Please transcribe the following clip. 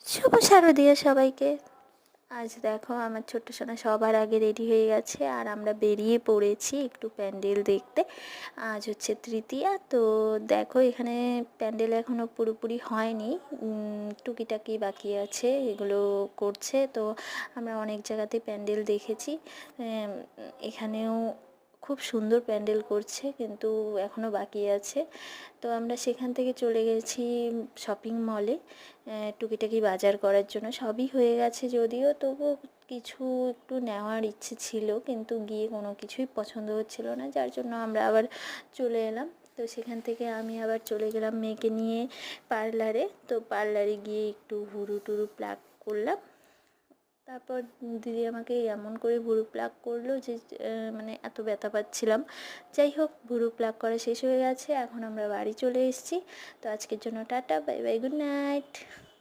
শুভ শারদীয়া সবাইকে। আজ দেখো আমার ছোট্ট সোনা সবার আগে রেডি হয়ে গেছে আর আমরা বেরিয়ে পড়েছি একটু প্যান্ডেল দেখতে। আজ হচ্ছে তৃতীয়া, তো দেখো এখানে প্যান্ডেল এখনও পুরোপুরি হয়নি, টুকিটাকি বাকি আছে, এগুলো করছে। তো আমরা অনেক জায়গাতে প্যান্ডেল দেখেছি, এখানেও খুব সুন্দর প্যান্ডেল করছে, কিন্তু এখনও বাকি আছে। তো আমরা সেখান থেকে চলে গেছি শপিং মলে টুকিটাকি বাজার করার জন্য। সবই হয়ে গেছে যদিও, তবুও কিছু একটু নেওয়ার ইচ্ছে ছিল, কিন্তু গিয়ে কোনো কিছুই পছন্দ হচ্ছিল না, যার জন্য আমরা আবার চলে এলাম। তো সেখান থেকে আমি আবার চলে গেলাম মেয়েকে নিয়ে পার্লারে। তো পার্লারে গিয়ে একটু ভুরু টুরু প্লাক করলাম। তারপর দিদি আমাকে এমন করে ভুরু প্লাক করলো যে মানে এত ব্যথা পাচ্ছিলাম। যাই হোক, ভুরু প্লাক করা শেষ হয়ে গেছে, এখন আমরা বাড়ি চলে এসেছি। তো আজকের জন্য tata, bye bye, good night.